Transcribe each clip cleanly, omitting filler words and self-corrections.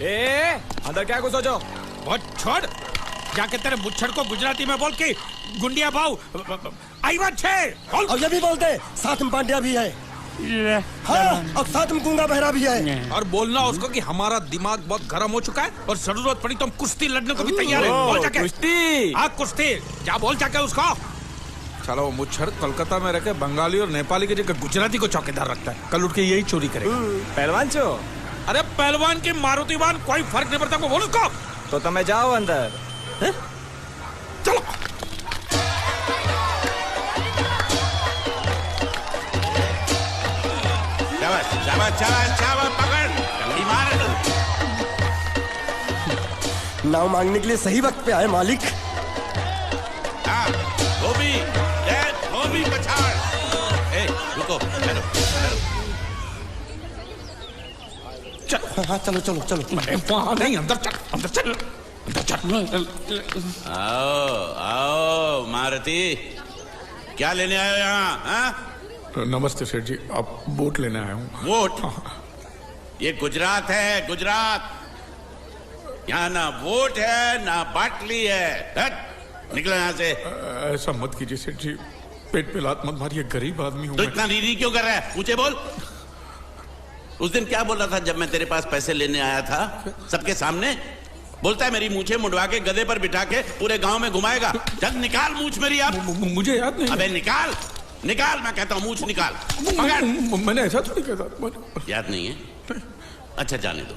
ए, अंदर क्या घुसो जो? बहुत छोड़, जाके तेरे मुच्छड़ को गुजराती में बोल के गुंडिया भाव आई बात छे। और ये भी बोलते साथ में पांड्या भी है। हाँ, और साथ में गूंगा बहरा भी है। और बोलना उसको कि हमारा दिमाग बहुत गर्म हो चुका है और जरूरत पड़ी तो हम कुश्ती लड़ने को भी तैयार है। बोल जाके कुश्ती। हाँ कुश्ती, जा बोल जाके उसको। चलो मुच्छड़ कोलकाता में रखे बंगाली और नेपाली की जगह गुजराती को चौकीदार रखता है, कल उठ के यही चोरी करेगा। पहलवान चो। अरे पहलवान की मारुति वाहन कोई फर्क नहीं पड़ता, बोल उसको। तो तुम्हें जाओ अंदर। चलो शाबाश शाबाश शाबाश, पकड़ जल्दी मार। नाव मांगने के लिए सही वक्त पे आए मालिक। हाँ, धोबी पछाड़। ए, रुको, चलो। हाँ चलो चलो चलो। वहां नहीं, अंदर चल, अंदर चल, अंदर चल। आओ मारुति, क्या लेने आए हो यहाँ? हाँ? नमस्ते सेठ जी, आप वोट लेने आया हूँ। वोट? ये गुजरात है, गुजरात। यहाँ ना वोट है ना बाटली है। हट, निकलो यहाँ से। ऐसा मत कीजिए सेठ जी, पेट पे लात मत मारिए, गरीब आदमी हूँ। तो इतना रीरी क्यों कर रहा है? पूछे बोल। उस दिन क्या बोल रहा था जब मैं तेरे पास पैसे लेने आया था सबके सामने? बोलता है मेरी मूछें मुंडवा के गधे पर बिठा के पूरे गांव में घुमाएगा। जब निकाल मूछ मेरी अब। मुझे याद नहीं। अबे निकाल, निकाल, मैं कहता हूँ मूछ निकाल। मैंने ऐसा थोड़ी कहता। याद नहीं है? अच्छा जाने दो।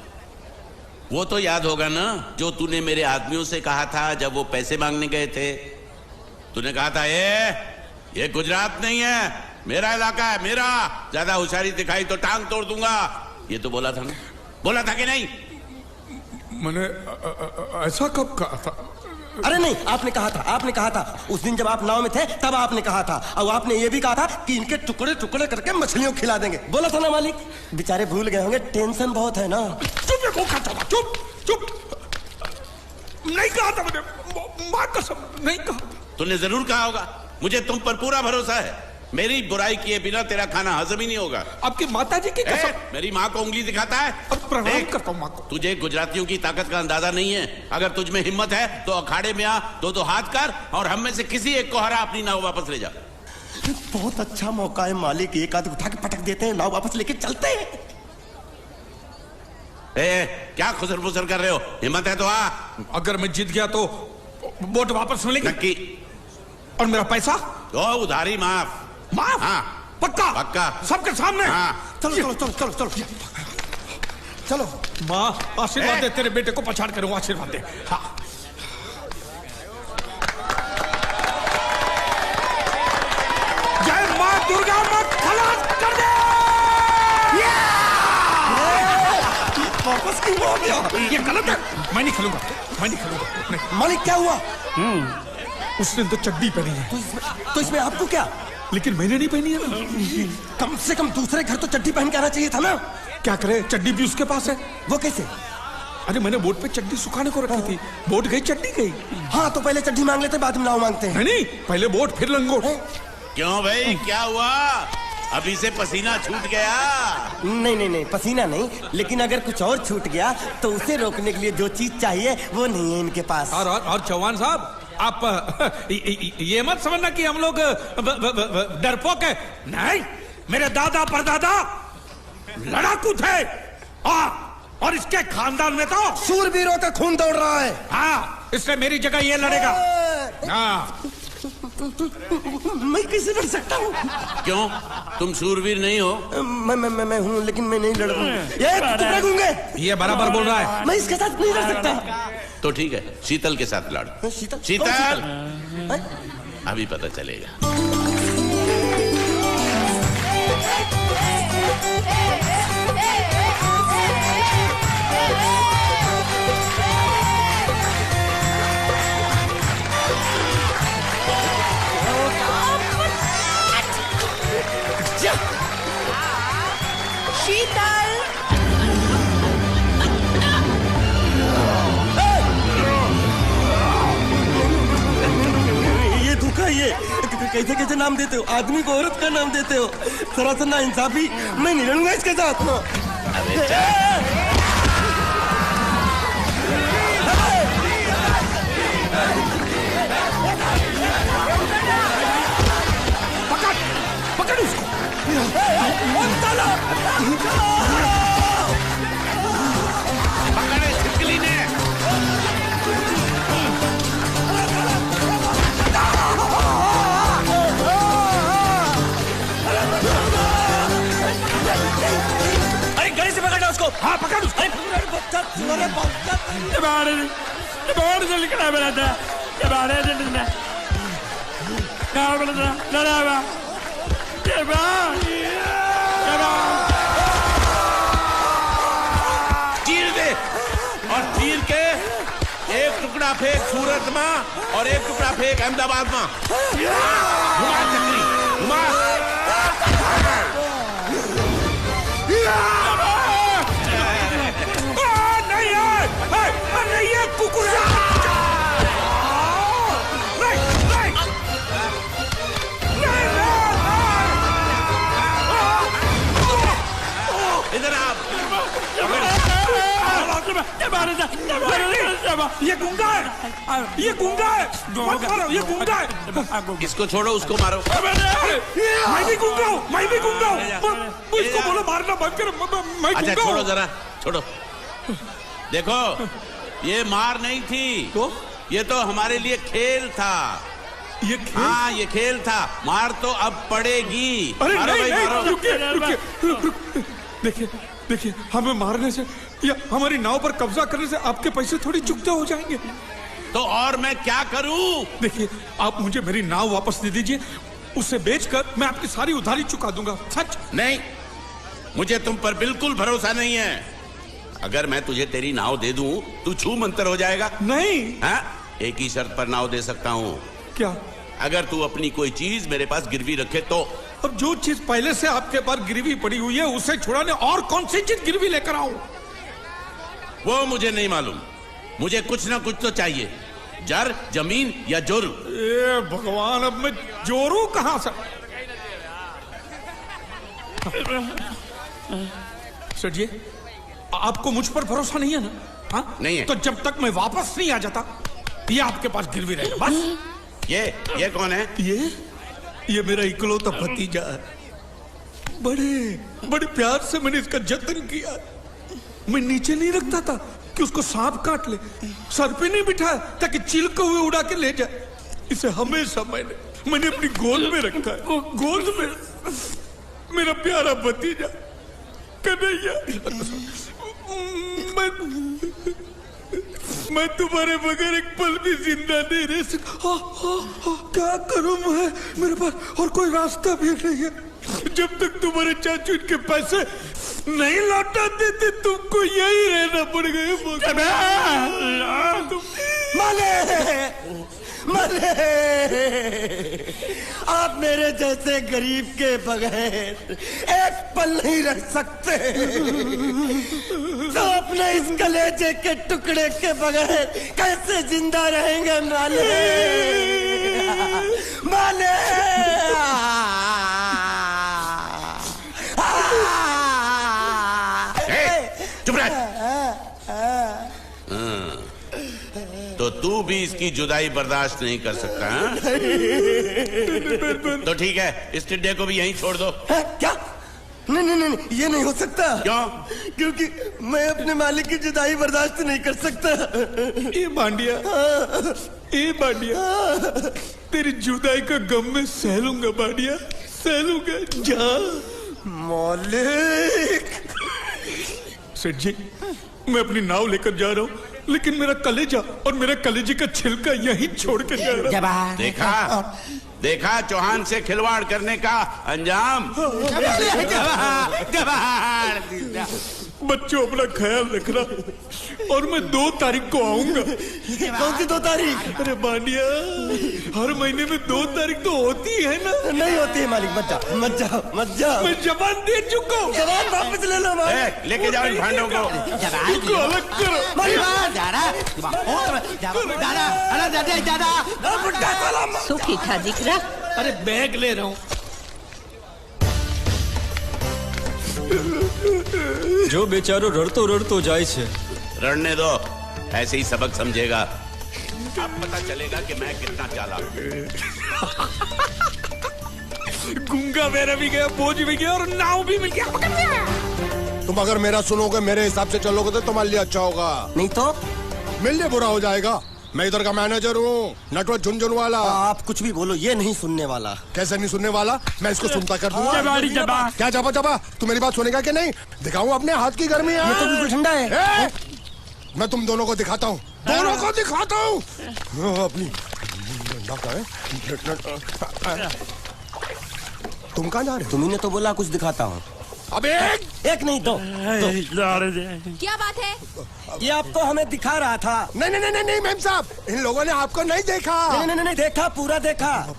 वो तो याद होगा ना जो तूने मेरे आदमियों से कहा था जब वो पैसे मांगने गए थे। तूने कहा था ये गुजरात नहीं है, मेरा इलाका है, मेरा। ज्यादा होशियारी दिखाई तो टांग तोड़ दूंगा। ये तो बोला था ना? बोला था कि नहीं? मैंने ऐसा कब कहा था? अरे नहीं, आपने कहा था उस दिन जब आप नाव में थे तब आपने कहा था। और आपने ये भी कहा था कि इनके टुकड़े टुकड़े करके मछलियों को खिला देंगे। बोला था ना मालिक? बेचारे भूल गए होंगे, टेंशन बहुत है ना। चुप चुप। नहीं कहा था मैंने, मां कसम नहीं कहा। तूने जरूर कहा होगा, मुझे तुम पर पूरा भरोसा है। मेरी बुराई किए बिना तेरा खाना हजम ही नहीं होगा। आपकी माता जी की कसम। मेरी माँ को उंगली दिखाता है। अब प्रणाम करता हूँ माँ को। तुझे गुजरातियों की ताकत का अंदाजा नहीं है। अगर तुझ में हिम्मत है तो अखाड़े में आ, दो हाथ कर और हम में से किसी एक को हरा अपनी नाव वापस ले जा। बहुत अच्छा मौका है मालिक, एक आध उठा के पटक देते हैं, नाव वापस लेके चलते हैं। क्या खुसर फुसर कर रहे हो? हिम्मत है तो आ। अगर मैं जीत गया तो वोट वापस मिलेगी? नक्की। और मेरा पैसा? तो उधारी माफ। माफ? हाँ पक्का? पक्का, सबके सामने? हाँ। चलो चलो चलो चलो चलो चलो। माँ आशीर्वाद दे, तेरे बेटे को पछाड़ करूँ, आशीर्वाद दे। हाँ। जय माँ दुर्गा, मत खलास कर दे। वापस क्यों हो गया? ये गलत है, मैं नहीं खेलूंगा। मालिक क्या हुआ? उसने तो चड्डी पहनी है। तो इसमें आपको क्या? लेकिन मैंने नहीं पहनी है ना। कम से कम दूसरे घर तो चड्डी पहन के आना चाहिए था ना। क्या करे, चड्डी भी उसके पास है। वो कैसे? अरे मैंने बोट पे चड्डी सुखाने को रखी थी, बोट गई चड्डी गई। हाँ तो पहले चड्डी मांग लेते, बाद में नाव मांगते हैं। नहीं, पहले बोट फिर लंगोट। क्यों भाई, क्या हुआ? अभी से पसीना छूट गया? नहीं, पसीना नहीं, लेकिन अगर कुछ और छूट गया तो उसे रोकने के लिए जो चीज चाहिए वो नहीं है इनके पास। और चौहान साहब, आप ये मत समझना कि हम लोग डरपोक है। नहीं, मेरे दादा परदादा लड़ाकू थे। और इसके खानदान में तो शूरवीरों का खून दौड़ रहा है। हाँ, इसलिए मेरी जगह ये लड़ेगा। हाँ। मैं कैसे लड़ सकता हूँ? क्यों, तुम शूरवीर नहीं हो? मैं हूँ, लेकिन मैं नहीं लड़ रहा। ये बराबर बोल रहा है। मैं इसके साथ नहीं लड़ सकता। तो ठीक है, शीतल के साथ लड़। शीतल, अभी पता चलेगा। शीतल, ये धोखा, ये कैसे कैसे नाम देते हो? आदमी को औरत का नाम देते हो, सरासर ना इंसाफी। मैं नहीं लड़ूंगा इसके साथ। अबे चीर दे और चीर के एक टुकड़ा फेंक सूरत में और एक टुकड़ा फेंक अहमदाबाद में। घुमा चक्री घुमा। नहीं ये कुकुर इधर आप। ये गुंगा है, ये गुंगा है, मत मारो, ये गुंगा है। इसको छोड़ो उसको मारो। मैं भी गुंगा हूँ, मैं भी गुंगा हूँ। इसको बोलो मारना बंद करो, मैं अच्छा गुंगा छोड़ो हूँ। जरा छोड़ो। देखो ये मार नहीं थी तो ये तो हमारे लिए खेल था। ये खेल? हाँ ये खेल था। मार तो अब पड़ेगी। अरे मारो नहीं, भाई, मारो। नहीं, रुकिए। देखिए देखिए, हमें मारने से या हमारी नाव पर कब्जा करने से आपके पैसे थोड़ी चुकते हो जाएंगे। तो और मैं क्या करूं? देखिए आप मुझे मेरी नाव वापस दे दीजिए, उसे बेचकर मैं आपकी सारी उधारी चुका दूंगा। सच नहीं, मुझे तुम पर बिल्कुल भरोसा नहीं है। अगर मैं तुझे तेरी नाव दे दूं तू छू मंतर हो जाएगा। नहीं। हाँ? एक ही शर्त पर नाव दे सकता हूँ। क्या? अगर तू अपनी कोई चीज मेरे पास गिरवी रखे तो। अब जो चीज पहले से आपके पास गिरवी पड़ी हुई है उसे छुड़ाने और कौन सी चीज गिरवी लेकर आऊं? वो मुझे नहीं मालूम। मुझे कुछ ना कुछ तो चाहिए। जर, जमीन या जोरू। ए भगवान, अब मैं जोरू कहां से? सर जी, आपको मुझ पर भरोसा नहीं है ना? हाँ? नहीं है। तो जब तक मैं वापस नहीं आ जाता ये आपके पास गिरवी रहेगा बस। ये कौन है? ये मेरा इकलौता भतीजा है। बड़े प्यार से मैंने इसका जतन किया। मैं नीचे नहीं रखता था कि उसको सांप काट ले, सर पे नहीं बिठाया ताकि चिलके हुए उड़ा के ले जाए। इसे हमेशा मैंने अपनी गोद में रखा है। गोद में मेरा प्यारा भतीजा कन्हैया। मैं तुम्हारे बगैर एक पल भी जिंदा नहीं रह सकता। क्या करूं मैं? मेरे पास और कोई रास्ता भी नहीं है। जब तक तुम्हारे चाचू इनके पैसे नहीं लौटा देते तुमको यही रहना पड़ेगा। माले, आप मेरे जैसे गरीब के बगैर एक पल नहीं रह सकते। तो अपने इस कलेजे के टुकड़े के बगैर कैसे जिंदा रहेंगे माले? माले, चुप रह। तो तू भी इसकी जुदाई बर्दाश्त नहीं कर सकता हाँ? तो ठीक है, इस टिड्डे को भी यहीं छोड़ दो। क्या? नहीं, ये नहीं हो सकता। क्यों? क्योंकि मैं अपने मालिक की जुदाई बर्दाश्त नहीं कर सकता। ये बांडिया, तेरी जुदाई का गम में सह लूंगा बांडिया, सह लूंगा। जा मालिक। सेठ जी, मैं अपनी नाव लेकर जा रहा हूँ, लेकिन मेरा कलेजा और मेरा कलेजे का छिलका यहीं छोड़ कर जा रहा हूँ। देखा चौहान से खिलवाड़ करने का अंजाम। बच्चों अपना ख्याल रखना और मैं 2 तारीख को आऊंगा। कौन सी 2 तारीख? अरे बांडिया, हर महीने में 2 तारीख तो होती है ना? नहीं होती है मालिक, मत जाओ। मैं जबान दे चुका हूँ। जबान वापस ले लो मालिक। लेके जाओ इन भांडों को। इनको अलग करो। सुखी था दिकरा। अरे बैग ले रहा हूँ। जो बेचारो रड़तो जाए छे। रड़ने दो, ऐसे ही सबक समझेगा। अब पता चलेगा कि मैं कितना चालाक हूं। गुंगा मेरा भी गया, बोझ भी गया और नाव भी मिल गया। तुम अगर मेरा सुनोगे, मेरे हिसाब से चलोगे तो तुम्हारे लिए अच्छा होगा, नहीं तो मेरे लिए बुरा हो जाएगा। मैं इधर का मैनेजर हूँ, नटवर झुनझुन वाला। आप कुछ भी बोलो, ये नहीं सुनने वाला। कैसे नहीं सुनने वाला? मैं इसको सुनता कर दूंगा। क्या जबा? तू मेरी बात सुनेगा कि नहीं? दिखाऊं अपने हाथ की गर्मी? ये तो बिल्कुल ठंडा है। मैं तुम दोनों को दिखाता हूँ, दोनों को दिखाता हूँ। अपनी तुम कहाँ जा रहे हो? तुम्ही ने तो बोला कुछ दिखाता हूँ। अब एक नहीं दो। क्या बात है? ये आपको हमें दिखा रहा था। नहीं नहीं नहीं नहीं मैम साहब, इन लोगों ने आपको नहीं देखा। नहीं नहीं नहीं देखा, पूरा देखा।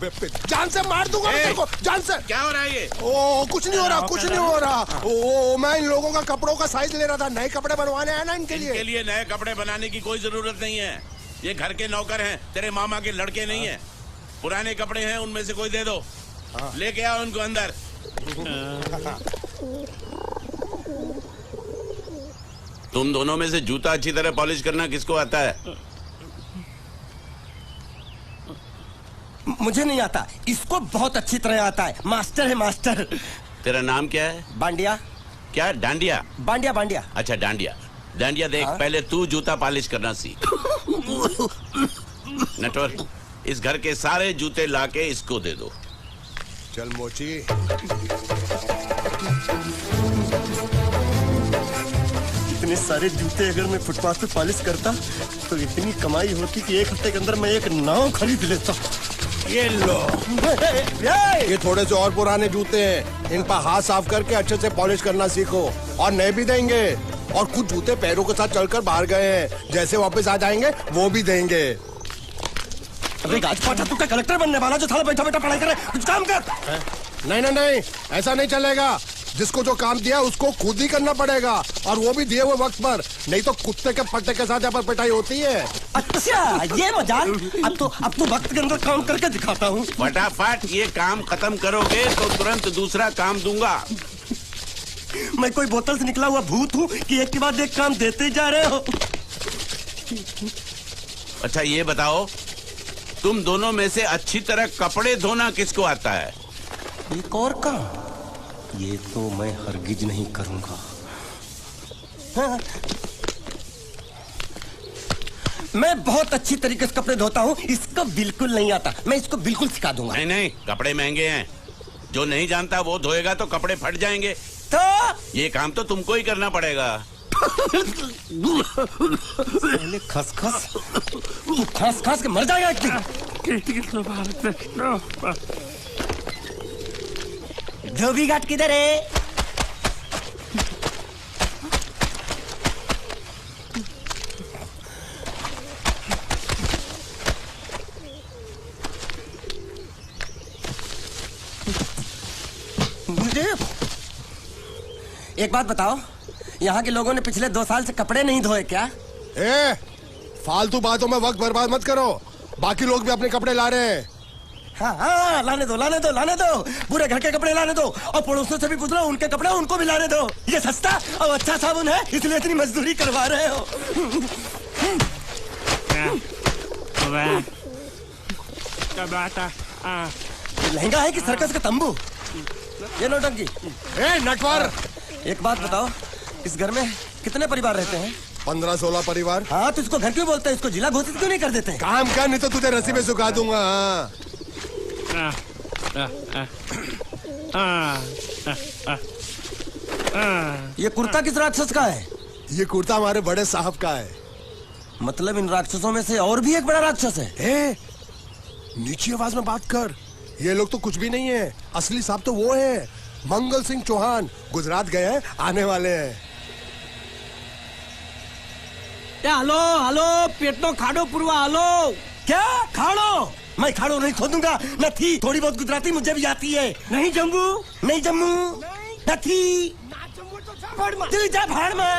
जान से मार दूंगा मैं तेरे को, जान से। क्या हो रहा है ये? ओ कुछ नहीं हो रहा, कुछ नहीं हो रहा। ओ मैं इन लोगों का कपड़ों का साइज ले रहा था, नए कपड़े बनवाने आया ना इनके लिए। इनके लिए नए कपड़े बनाने की कोई जरूरत नहीं है। ये घर के नौकर हैं, तेरे मामा के लड़के नहीं हैं। पुराने कपड़े हैं, उनमें से कोई दे दो। लेके आओ उनको अंदर। तुम दोनों में से जूता अच्छी तरह पॉलिश करना किसको आता है? मुझे नहीं आता, इसको बहुत अच्छी तरह आता है। मास्टर है मास्टर। तेरा नाम क्या है? बांडिया। क्या? डांडिया? बांडिया बांडिया। अच्छा डांडिया। डांडिया देख, पहले तू जूता पॉलिश करना सीख। नटवर, इस घर के सारे जूते लाके इसको दे दो। चल मोची। इतने सारे जूते अगर मैं फुटपाथ पे पॉलिश करता तो इतनी कमाई होती कि एक हफ्ते के अंदर मैं एक नाव खरीद लेता। ये लो, ये थोड़े से और पुराने जूते हैं, इन पर हाथ साफ करके अच्छे से पॉलिश करना सीखो। और नए भी देंगे, और कुछ जूते पैरों के साथ चलकर बाहर गए हैं, जैसे वापस आ जाएंगे वो भी देंगे। अबे गाजपाटा, तू क्या कलेक्टर बनने वाला जो साला बैठा बैठा पढ़ाई करे? कुछ काम कर। नहीं नहीं नहीं, ऐसा नहीं चलेगा। जिसको जो काम दिया उसको खुद ही करना पड़ेगा, और वो भी दिए हुए वक्त पर, नहीं तो कुत्ते के पट्टे के साथ यहाँ पर पिटाई होती है। अच्छा ये मजाक। अब तो वक्त के अंदर काम करके दिखाता हूँ। फटाफट ये काम खत्म करोगे तो तुरंत दूसरा काम दूंगा। मैं कोई बोतल से निकला हुआ भूत हूँ कि एक के बाद एक काम देते जा रहे हो? अच्छा ये बताओ, तुम दोनों में से अच्छी तरह कपड़े धोना किसको आता है? एक और काम? ये तो मैं हरगिज नहीं करूंगा। हाँ। मैं बहुत अच्छी तरीके से कपड़े धोता हूँ, इसको बिल्कुल नहीं आता। मैं इसको बिल्कुल सिखा दूंगा। नहीं नहीं, कपड़े महंगे हैं, जो नहीं जानता वो धोएगा तो कपड़े फट जाएंगे। तो ये काम तो तुमको ही करना पड़ेगा। पहले खसखस, तू खस खस के मर जाएगा एक दिन। धोबी घाट किधर है? एक बात बताओ, यहाँ के लोगों ने पिछले 2 साल से कपड़े नहीं धोए क्या? ए, फालतू बातों में वक्त बर्बाद मत करो, बाकी लोग भी अपने कपड़े ला रहे हैं। हाँ, लाने दो लाने दो लाने दो, पूरे घर के कपड़े लाने दो, और पड़ोसियों से भी पूछ लो, उनके कपड़े उनको भी लाने दो। ये सस्ता और अच्छा साबुन है, इसलिए इतनी मजदूरी करवा रहे हो। ये लहंगा है कि सर्कस का तंबू? ये नौटंकी। ए नटवर, एक बात बताओ, इस घर में कितने परिवार रहते हैं? 15-16 परिवार। हाँ, तो इसको घर क्यों बोलते हैं? इसको जिला घोषित क्यों नहीं कर देते? काम कर, नहीं तो तुझे रस्सी में सुखा दूंगा। ये कुर्ता किस राक्षस का है? ये कुर्ता हमारे बड़े साहब का है। मतलब इन राक्षसों में से और भी एक बड़ा राक्षस है? ए, नीची आवाज में बात कर। ये लोग तो कुछ भी नहीं है, असली साहब तो वो है, मंगल सिंह चौहान। गुजरात गए हैं, आने वाले हैं। हेलो हेलो, पेटनो खाड़ो पुरवा। हेलो, क्या खाड़ो? मैं खाड़ो नहीं खोदूंगा। न थी, थोड़ी बहुत गुजराती मुझे भी आती है। नहीं जम्मू, नहीं जम्मू, न थी। तू जा भाड़ में।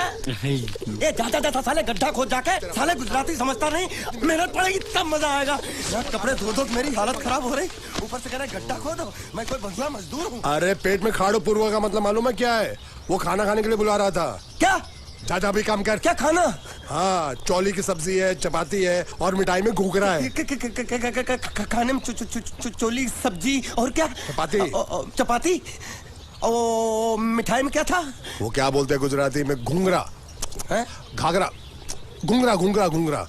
ये जाता जाता साले गड्ढा खोद जाके, साले गुजराती समझता नहीं। मेहनत पड़ेगी तब मजा आएगा। यार कपड़े धो धो मेरी हालत खराब हो रही, ऊपर से कह रहे गड्ढा खोदो। मैं कोई बढ़िया मजदूर हूँ? अरे पेट में खाड़ो पूर्वा का मतलब मालूम है क्या है? वो खाना खाने के लिए बुला रहा था। क्या? जा भी काम कर। क्या खाना? हाँ, चौली की सब्जी है, चपाती है, और मिठाई में घूघरा है। खाने में चोली सब्जी और क्या? चपाती। चपाती। ओ, मिठाई में क्या था? वो क्या बोलते हैं गुजराती में? घूंघरा है, घाघरा, घूंघरा घूंघरा घूंघरा।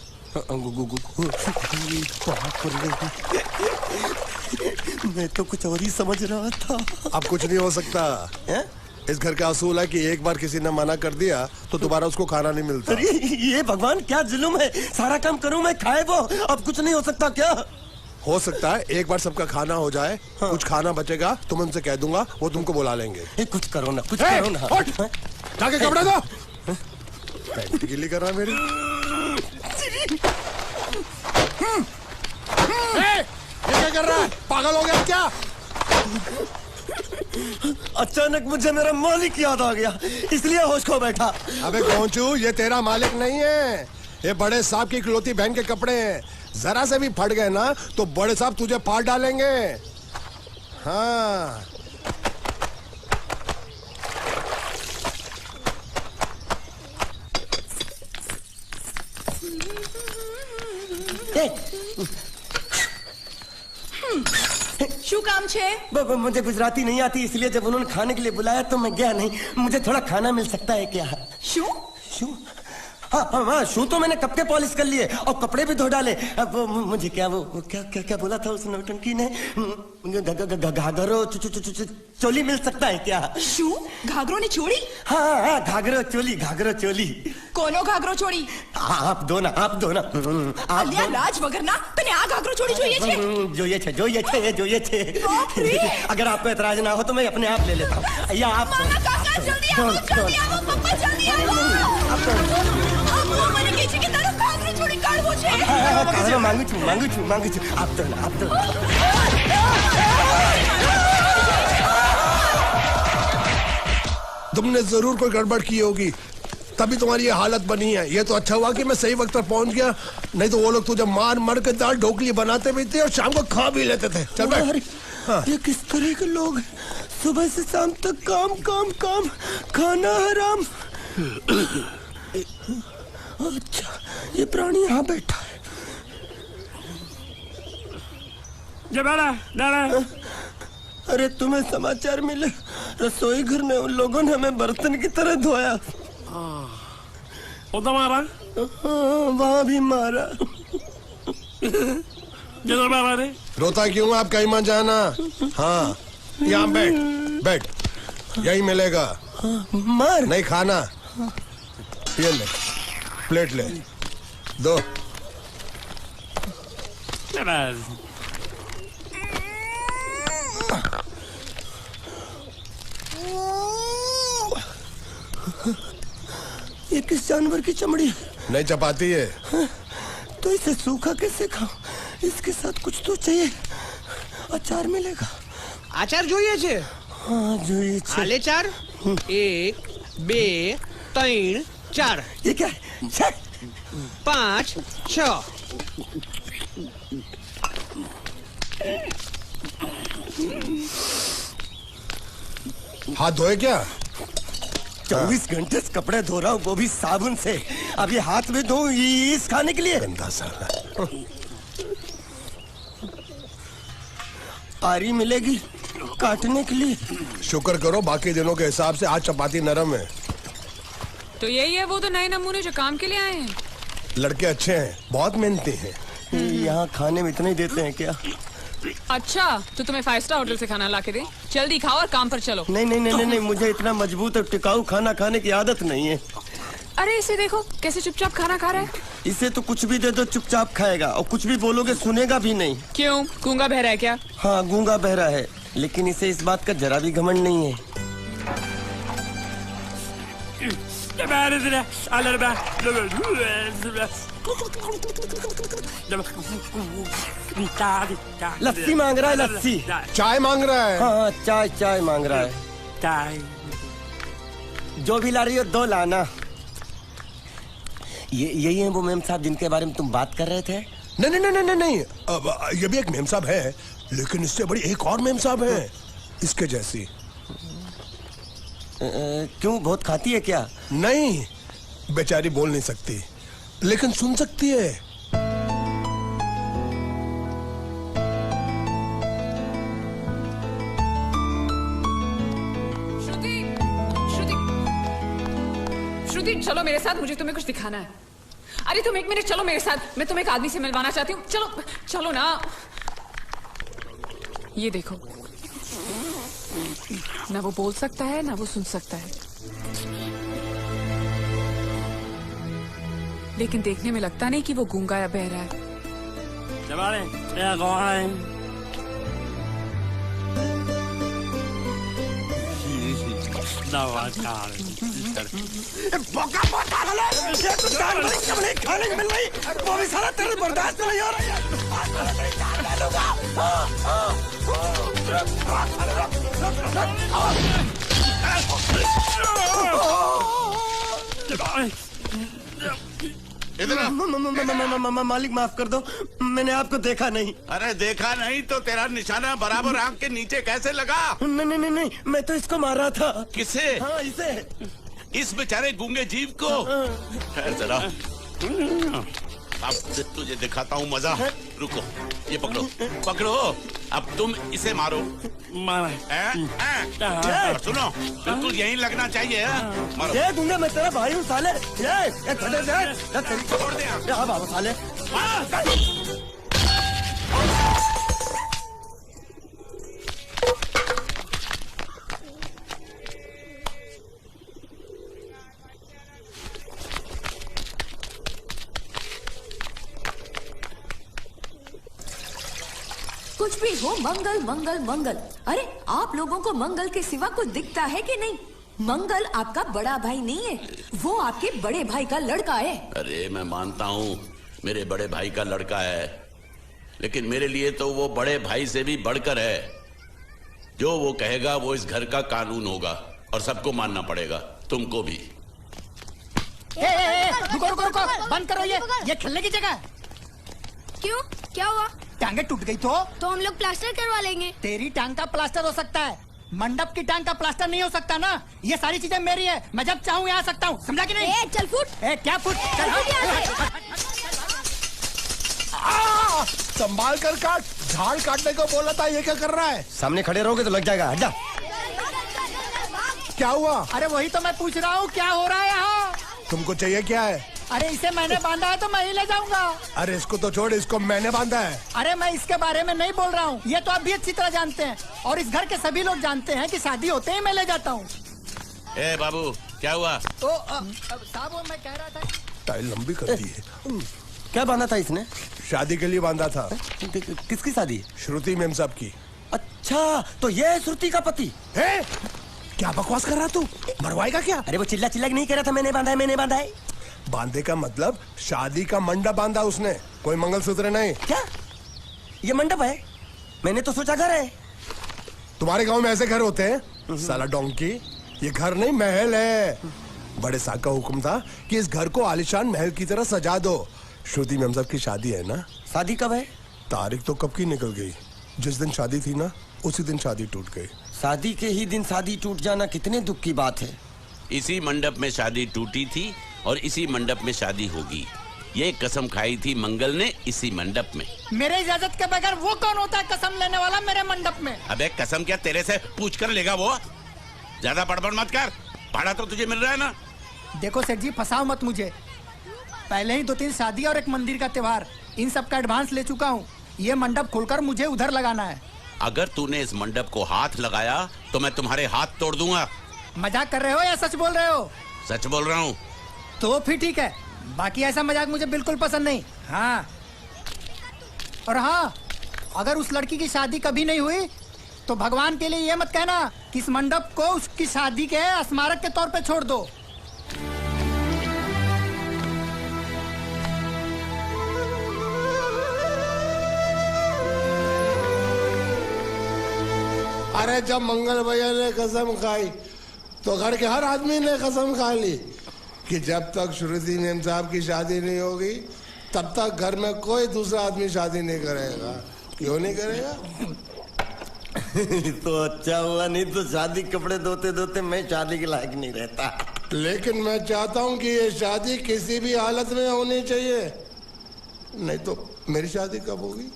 मैं तो कुछ और ही समझ रहा था। अब कुछ नहीं हो सकता है? इस घर का असूल है कि एक बार किसी ने मना कर दिया तो दोबारा उसको खाना नहीं मिलता। अरे ये भगवान क्या जुल्म है, सारा काम करूं मैं, खाए वो, अब कुछ नहीं हो सकता क्या? हो सकता है एक बार सबका खाना हो जाए, हाँ। कुछ खाना बचेगा तो मैं उनसे कह दूंगा, वो तुमको बुला लेंगे। कुछ करो ना, कुछ करो ना। जाके कपड़े दो। पैंट गीली कर रहा है मेरी। ये क्या कर रहा है, पागल हो गया क्या? अचानक मुझे मेरा मालिक याद आ गया, इसलिए होश खो बैठा। अबे गोंचू, ये तेरा मालिक नहीं है, ये बड़े साहब की इकलौती बहन के कपड़े हैं। जरा से भी फट गए ना तो बड़े साहब तुझे फाड़ डालेंगे। हाँ શું કામ છે? मुझे गुजराती नहीं आती, इसलिए जब उन्होंने खाने के लिए बुलाया तो मैं गया नहीं। मुझे थोड़ा खाना मिल सकता है क्या? શું? शू? हाँ, शू तो मैंने कब के पॉलिश कर लिए और कपड़े भी धो डाले। अब मुझे क्या वो क्या क्या क्या बोला था उस नौटंकी ने? घाघरो चोली मिल सकता है क्या? શું? ઘાઘરો ને ચોળી? हाँ, घाघरो चोली। કોનો ઘાઘરો ચોળી? आप दो ना। અલ્યા લાજ વગરના તને આ ઘાઘરો ચોળી જોઈએ છે? જોઈએ છે। बाप रे! अगर आपको एतराज ना हो तो मैं अपने आप ले लेता हूँ, या आप મામા કાકા જલ્દી આવો, પપ્પા જલ્દી આવો. અમ્મા મને કહે છે કે તારો ઘાઘરો ચોળી કાઢવો છે. मांगू छू। आप तो तुमने जरूर कोई गड़बड़ की होगी, तभी तुम्हारी ये हालत बनी है। ये तो अच्छा हुआ कि मैं सही वक्त पर पहुंच गया, नहीं तो वो लोग तुझे मार के दाल ढोकली बनाते भी थे और शाम को खा भी लेते थे। चल बैठ। हाँ। ये किस तरह के लोग हैं? सुबह से शाम तक काम, खाना हराम। अच्छा, ये प्राणी यहाँ बैठा है। अरे तुम्हें समाचार मिले? रसोई घर में उन लोगों ने हमें बर्तन की तरह धोया। मारा? वहाँ भी मारा। रोता क्यों? आप कहीं मत जाना। हाँ, यहाँ बैठ, यही मिलेगा। मार नहीं खाना, ये ले, प्लेट ले, दो। ये किस जानवर की चमड़ी है? नहीं चपाती है। तो इसे सूखा कैसे खाऊं? इसके साथ कुछ तो चाहिए। अचार मिलेगा? આચાર જોઈએ છે? हाँ જોઈએ છે। આલે ચાર 1 2 3 4 ये क्या है? 5 6 हाथ धोए क्या? 24 घंटे से कपड़े धो रहा हूँ, वो भी साबुन से। अब ये हाथ में धो इस खाने के लिए? गंदा साला। आरी मिलेगी काटने के लिए? शुक्र करो बाकी दिनों के हिसाब से आज चपाती नरम है। तो यही है वो तो नए नमूने जो काम के लिए आए हैं। लड़के अच्छे हैं, बहुत मेहनती हैं। यहाँ खाने में इतना ही देते हैं क्या? अच्छा, तो तुम्हें 5 स्टार होटल से खाना ला के दे? जल्दी खाओ और काम पर चलो। नहीं, मुझे इतना मजबूत और टिकाऊ खाना खाने की आदत नहीं है। अरे इसे देखो कैसे चुपचाप खाना खा रहा है। इसे तो कुछ भी दे दो चुपचाप खाएगा, और कुछ भी बोलोगे सुनेगा भी नहीं। क्यों, गूंगा बहरा है क्या? हाँ, गूंगा बहरा है, लेकिन इसे इस बात का जरा भी घमंड नहीं है। लस्सी मांग रहा है, लस्सी। चाय मांग रहा है? हाँ, चाय मांग रहा है। जो भी ला रही हो 2 लाना। यही है वो मेम साहब जिनके बारे में तुम बात कर रहे थे? नहीं, अब ये भी एक मेम साहब है, लेकिन इससे बड़ी एक और मेम साहब है, इसके जैसी। क्यों, बहुत खाती है क्या? नहीं, बेचारी बोल नहीं सकती, लेकिन सुन सकती है। श्रुति, चलो मेरे साथ, मुझे तुम्हें कुछ दिखाना है। अरे तुम 1 मिनट चलो मेरे साथ, मैं तुम्हें एक आदमी से मिलवाना चाहती हूँ। चलो ना। ये देखो। ना वो बोल सकता है ना वो सुन सकता है, लेकिन देखने में लगता नहीं कि वो गूंगा या बहरा है। मौका बहुत आ रहा है, ये तो दाल बड़ी कम नहीं खाने को मिल रही, वो भी सारा तेरे बर्दाश्त नहीं हो रहा है। मालिक माफ कर दो, मैंने आपको देखा नहीं। अरे देखा नहीं तो तेरा निशाना बराबर आंख के नीचे कैसे लगा? नहीं नहीं नहीं, मैं तो इसको मार रहा था। किसे? हाँ, इसे। इस बेचारे गूंगे जीव को? ठहर जरा, अब तुझे दिखाता हूँ मजा। रुको, ये पकड़ो पकड़ो, अब तुम इसे मारो। सुनो, बिल्कुल यहीं लगना चाहिए। मारो। ये गूंगे, मैं तेरा भाई हूँ साले। ये छोड़ दे बाबा साले। कुछ भी हो, मंगल मंगल मंगल। अरे आप लोगों को मंगल के सिवा कुछ दिखता है कि नहीं? मंगल आपका बड़ा भाई नहीं है, वो आपके बड़े भाई का लड़का है। अरे मैं मानता हूँ मेरे बड़े भाई का लड़का है, लेकिन मेरे लिए तो वो बड़े भाई से भी बढ़कर है। जो वो कहेगा वो इस घर का कानून होगा और सबको मानना पड़ेगा, तुमको भी। रुको रुको रुको, बंद करो ये खेलने की जगह। क्यों, क्या हुआ? टांगे टूट गई तो हम लोग प्लास्टर करवा लेंगे। तेरी टांग का प्लास्टर हो सकता है, मंडप की टांग का प्लास्टर नहीं हो सकता ना। ये सारी चीजें मेरी है, मैं जब चाहूँ यहाँ आ सकता हूँ, समझा कि नहीं? चल फुट। क्या फुट? संभाल कर काट, झाड़ काटने को बोला था, ये क्या कर रहा है? सामने खड़े रहोगे तो लग जाएगा, हट जा। क्या हुआ? अरे वही तो मैं पूछ रहा हूँ, क्या हो रहा है यहाँ? तुमको चाहिए क्या है? अरे इसे मैंने बांधा है तो मैं ही ले जाऊंगा। अरे इसको तो छोड़, इसको मैंने बांधा है। अरे मैं इसके बारे में नहीं बोल रहा हूँ, ये तो आप भी अच्छी तरह जानते हैं और इस घर के सभी लोग जानते हैं कि शादी होते ही मैं ले जाता हूँ। ए बाबू, क्या हुआ? तो साहब वो मैं कह रहा था, टाइल लंबी कर दी है। क्या बांधा था इसने? शादी के लिए बांधा था। किसकी शादी? श्रुति मेम साहब की। अच्छा, तो ये है श्रुति का पति है? क्या बकवास कर रहा तू? मरवाएगा क्या? अरे वो चिल्ला चिल्ला नहीं कह रहा था मैंने बांधा है, मैंने बांधा है। बांधे का मतलब शादी का मंडप बांधा उसने, कोई मंगलसूत्र नहीं। क्या ये मंडप है? मैंने तो सोचा घर है। तुम्हारे गांव में ऐसे घर होते हैं? साला डोंकी, ये घर नहीं महल है। बड़े साहब का हुक्म था कि इस घर को आलीशान महल की तरह सजा दो। श्रुति मेम साहब की शादी है ना? शादी कब है? तारीख तो कब की निकल गई, जिस दिन शादी थी ना उसी दिन शादी टूट गई। शादी के ही दिन शादी टूट जाना कितने दुख की बात है। इसी मंडप में शादी टूटी थी और इसी मंडप में शादी होगी। ये कसम खाई थी मंगल ने इसी मंडप में। मेरे इजाजत के बगैर वो कौन होता है कसम लेने वाला मेरे मंडप में? अबे कसम क्या तेरे से पूछ कर लेगा वो? ज्यादा बड़बड़ मत कर, भाड़ा तो तुझे मिल रहा है ना। देखो सेठ जी, फंसाओ मत मुझे। पहले ही 2-3 शादी और एक मंदिर का त्योहार, इन सब का एडवांस ले चुका हूँ। ये मंडप खोलकर मुझे उधर लगाना है। अगर तूने इस मंडप को हाथ लगाया तो मैं तुम्हारे हाथ तोड़ दूंगा। मजाक कर रहे हो या सच बोल रहे हो? सच बोल रहा हूँ। तो फिर ठीक है, बाकी ऐसा मजाक मुझे बिल्कुल पसंद नहीं। हाँ, और हाँ, अगर उस लड़की की शादी कभी नहीं हुई तो भगवान के लिए ये मत कहना कि इस मंडप को उसकी शादी के स्मारक के तौर पे छोड़ दो। अरे जब मंगल भैया ने कसम खाई तो घर के हर आदमी ने कसम खा ली कि जब तक श्रुति मेम साहब की शादी नहीं होगी तब तक घर में कोई दूसरा आदमी शादी नहीं करेगा। क्यों नहीं करेगा? तो अच्छा हुआ, नहीं तो शादी कपड़े धोते धोते मैं शादी के लायक नहीं रहता। लेकिन मैं चाहता हूँ कि ये शादी किसी भी हालत में होनी चाहिए, नहीं तो मेरी शादी कब होगी?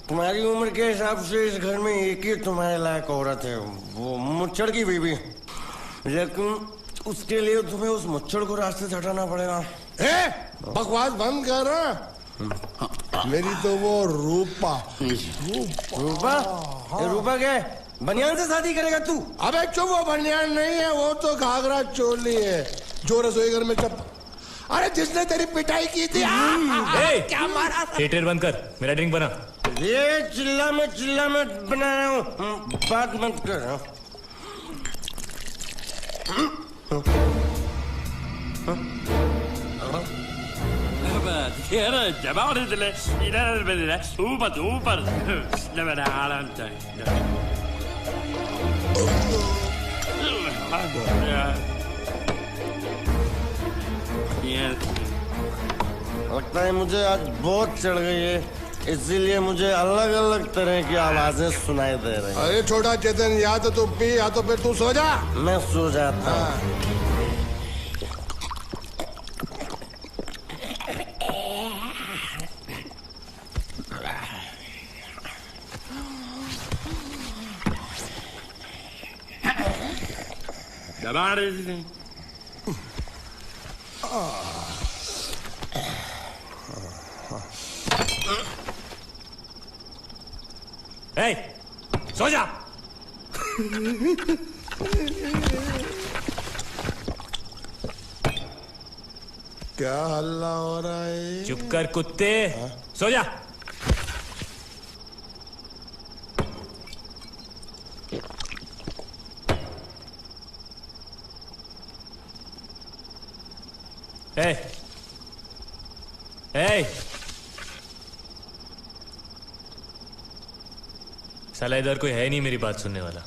तुम्हारी उम्र के हिसाब से इस घर में एक ही तुम्हारे लायक औरत है, वो मुच्छड़ की बीवी। लेकिन उसके लिए तुम्हें उस मुच्छड़ को रास्ते से हटाना पड़ेगा। बकवास बंद कर रहा। मेरी तो वो रूपा। रूपा? रूपा क्या? बनियान से शादी करेगा तू? अबे चुप, वो बनियान नहीं है, वो तो घाघरा चोली है जो रसोई घर में चप। अरे जिसने तेरी पिटाई की थी। क्या मारा? थिएटर बंद कर, मेरा ड्रिंक बना। ये चिल्ला मत बना रहा हूँ, बात मत कर। लगता है मुझे आज बहुत चढ़ गई है, इसीलिए मुझे अलग अलग तरह की आवाजें सुनाई दे रही हैं। अरे छोटा चेतन, या तो तू पी या तो फिर तू सो जा। मैं सो जाता हूँ। सो जा। क्या हल्ला हो रहा है? चुप कर कुत्ते, सो जा। साला इधर कोई है नहीं मेरी बात सुनने वाला।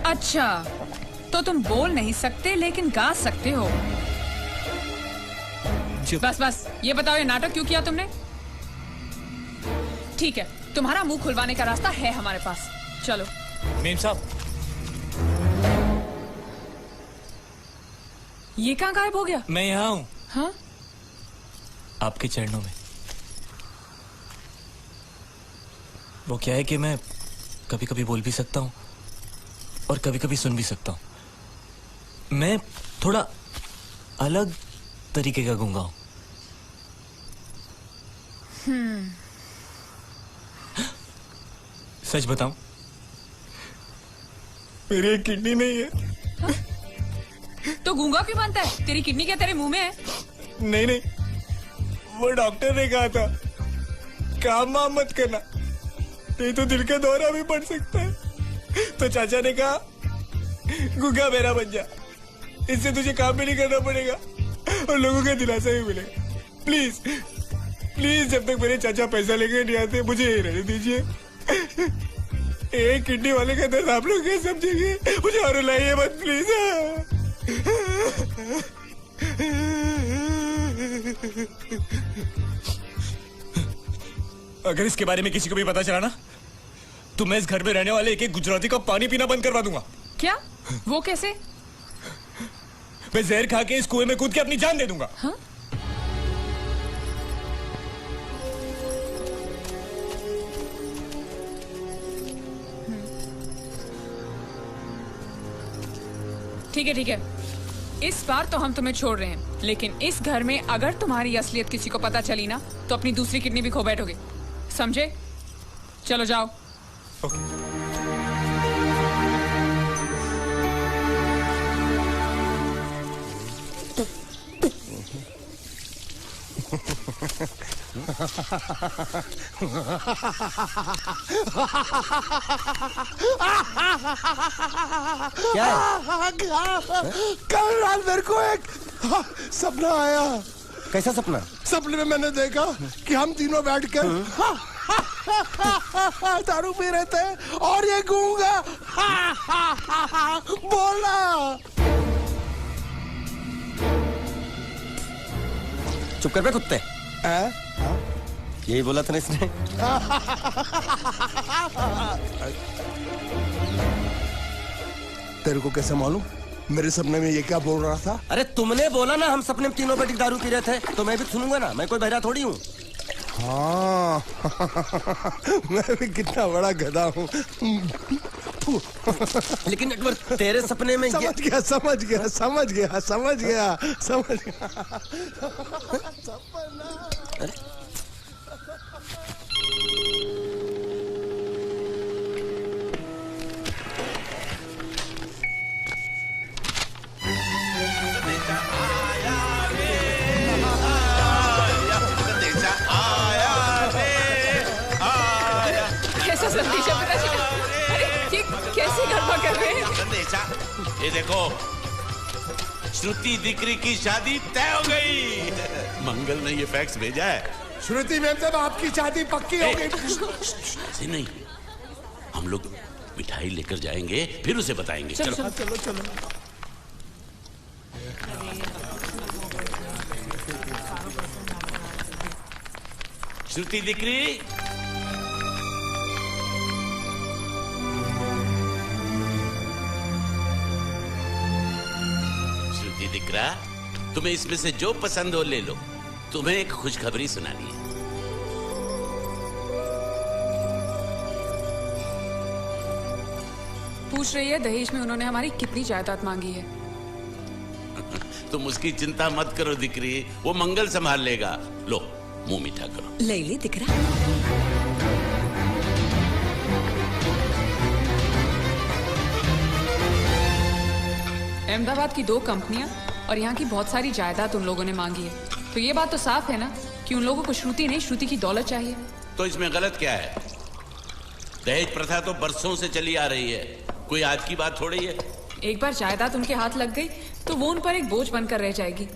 अच्छा, तो तुम बोल नहीं सकते लेकिन गा सकते हो। बस ये बताओ, ये नाटक क्यों किया तुमने? ठीक है, तुम्हारा मुंह खुलवाने का रास्ता है हमारे पास, चलो। मेम साहब, ये कहाँ गायब हो गया? मैं यहाँ हूँ। हाँ? आपके चरणों में। वो क्या है कि मैं कभी कभी बोल भी सकता हूँ और कभी कभी सुन भी सकता हूँ। मैं थोड़ा अलग तरीके का गूंगा हूँ। सच बताऊं, मेरी एक किडनी नहीं है। हाँ? तो गूंगा क्यों बनता है? तेरी किडनी क्या तेरे मुंह में है? नहीं, वो डॉक्टर ने कहा था काम वाम मत करना, नहीं तो दिल का दौरा भी पड़ सकता है। तो चाचा ने कहा गूंगा मेरा बन जा, इससे तुझे काम भी नहीं करना पड़ेगा और लोगों का दिलासा भी मिलेगा। प्लीज प्लीज, जब तक मेरे चाचा पैसा लेके नहीं आते मुझे यही रहने दीजिए। एक किडनी वाले का दर्द आप लोग क्या समझेंगे? मुझे और रुलाइए मत प्लीज। अगर इसके बारे में किसी को भी पता चला ना, तो मैं इस घर में रहने वाले एक गुजराती का पानी पीना बंद करवा दूंगा। क्या? वो कैसे? मैं जहर खा के इस कुएं में कूद के अपनी जान दे दूंगा। हाँ? ठीक है, इस बार तो हम तुम्हें छोड़ रहे हैं, लेकिन इस घर में अगर तुम्हारी असलियत किसी को पता चली ना, तो अपनी दूसरी किडनी भी खो बैठोगे, समझे? चलो जाओ। क्या है? कल रात मेरे को एक सपना आया। कैसा सपना? सपने में मैंने देखा कि हम तीनों बैठकर दारू पी रहे थे और ये गूंगा बोला। चुप कर बे कुत्ते। यही बोला था ना इसने। तेरे को कैसे मालूम मेरे सपने में ये क्या बोल रहा था? अरे तुमने बोला ना हम सपने में तीनों बैठ के दारू पी रहे थे, तो मैं भी सुनूंगा ना, मैं कोई बहरा थोड़ी हूँ। हाँ मैं भी कितना बड़ा गधा हूँ। लेकिन नटवर तेरे सपने में समझ गया समझ गया समझ गया समझ गया समझ गया। कैसा संदेशा पिताजी का? अरे ये कैसे गरबा कर रहे हैं? संदेशा, ये देखो, श्रुति दिकरी की शादी तय हो गई। मंगल ने ये फैक्स भेजा है। श्रुति मैम साहब आपकी शादी पक्की हो गई। ऐसे नहीं, हम लोग मिठाई लेकर जाएंगे फिर उसे बताएंगे। चलो चलो चलो। श्रुति दिकरी, श्रुति दिकरा, तुम्हें इसमें से जो पसंद हो ले लो। तुम्हें एक खुशखबरी सुनानी है। पूछ रही है दहेज में उन्होंने हमारी कितनी जायदाद मांगी है। तुम उसकी चिंता मत करो दिकरी, वो मंगल संभाल लेगा। लो मुंह मीठा करो। ले ले दिख रहा। अहमदाबाद की 2 कंपनियां और यहाँ की बहुत सारी जायदाद उन लोगों ने मांगी है। तो ये बात तो साफ है ना कि उन लोगों को श्रुति नहीं, श्रुति की दौलत चाहिए। तो इसमें गलत क्या है? दहेज प्रथा तो बरसों से चली आ रही है, कोई आज की बात थोड़ी है। एक बार जायदाद उनके हाथ लग गई तो वो उन पर एक बोझ बनकर रह जाएगी,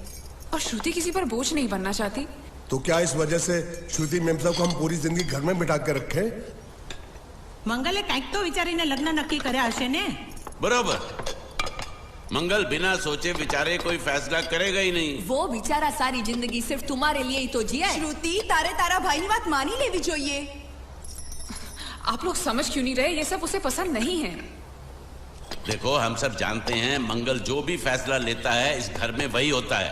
और श्रुति किसी पर बोझ नहीं बनना चाहती। तो क्या इस वजह से श्रुति मैम साहब को हम पूरी जिंदगी घर में बिठा के रखे? મંગલે કંઈક તો વિચારીને લગ્ન નક્કી કર્યા હશે ને? बरोबर, मंगल बिना सोचे विचारे कोई फैसला करेगा ही नहीं। वो बेचारा सारी जिंदगी सिर्फ तुम्हारे लिए ही तो जिया है। श्रुति तारे तारा भाई ની વાત માની લેવી જોઈએ। आप लोग समझ क्यों नहीं रहे? ये सब उसे पसंद नहीं है। देखो, हम सब जानते हैं मंगल जो भी फैसला लेता है इस घर में वही होता है।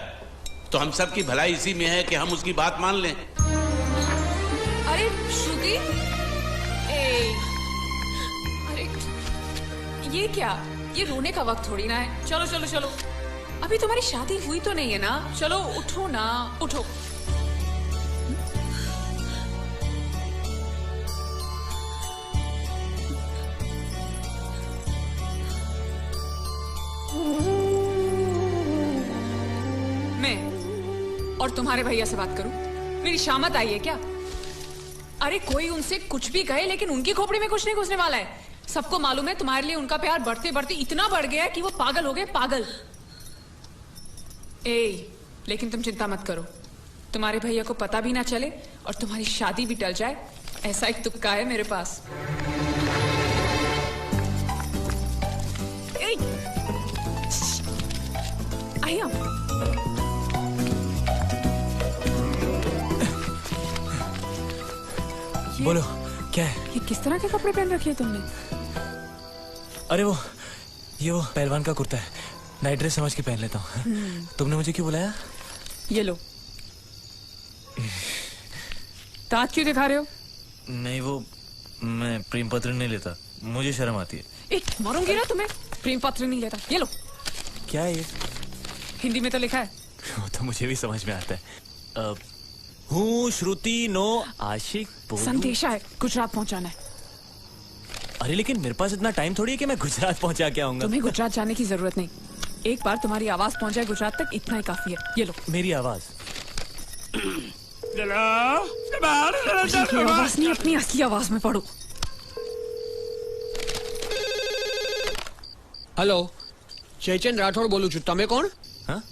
तो हम सब की भलाई इसी में है कि हम उसकी बात मान लें। अरे श्रुति, अरे ये क्या? ये रोने का वक्त थोड़ी ना है। चलो चलो चलो, अभी तुम्हारी शादी हुई तो नहीं है ना? चलो उठो ना, उठो। मैं और तुम्हारे भैया से बात करूं? मेरी शामत आई है क्या? अरे कोई उनसे कुछ भी कहे, लेकिन उनकी खोपड़ी में कुछ नहीं घुसने वाला है। सबको मालूम है तुम्हारे लिए उनका प्यार बढ़ते बढ़ते इतना बढ़ गया है कि वो पागल हो गए, पागल। लेकिन तुम चिंता मत करो, तुम्हारे भैया को पता भी ना चले और तुम्हारी शादी भी टल जाए, ऐसा एक तुक्का है मेरे पास। आइए, बोलो क्या है? ये किस तरह के कपड़े पहन रखे हैं तुमने? अरे ये वो पहलवान का कुर्ता है, नाइट ड्रेस समझ के पहन लेता हूँ। तुमने मुझे क्यों बुलाया? ये लो। दांत क्यों दिखा रहे हो? नहीं, वो मैं प्रेम पत्र नहीं लेता, मुझे शर्म आती है। मारूंगी ना तुम्हें। प्रेम पत्र नहीं लेता? ये लो। क्या है ये? हिंदी में तो लिखा है। वो तो मुझे भी समझ में आता है। हूँ श्रुति नो आशिक संदेशा है, गुजरात पहुंचाना है। अरे लेकिन मेरे पास इतना टाइम थोड़ी है कि मैं गुजरात पहुंचा के आऊंगा। तुम्हें गुजरात जाने की जरूरत नहीं, एक बार तुम्हारी आवाज पहुंच जाए गुजरात तक, इतना ही काफी है। ये लो। मेरी आवाज? आवाज नहीं, अपनी असली आवाज में पढ़ो। हेलो, जयचंद राठौड़ बोलू छू, तमे कोण? हाँ?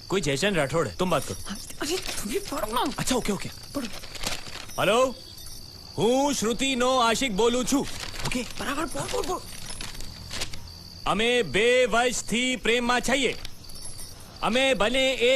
कोई जयचंद राठौड़ है, तुम बात करो। अरे तुम्हें पढ़ो ना। अच्छा ओके ओके पढ़ो। हेलो, हूँ श्रुति नो आशिक बोलू छू। ओके बराबर बोल बोल बोल। અમે 2 વર્ષથી પ્રેમમાં છીએ. અમે બને એ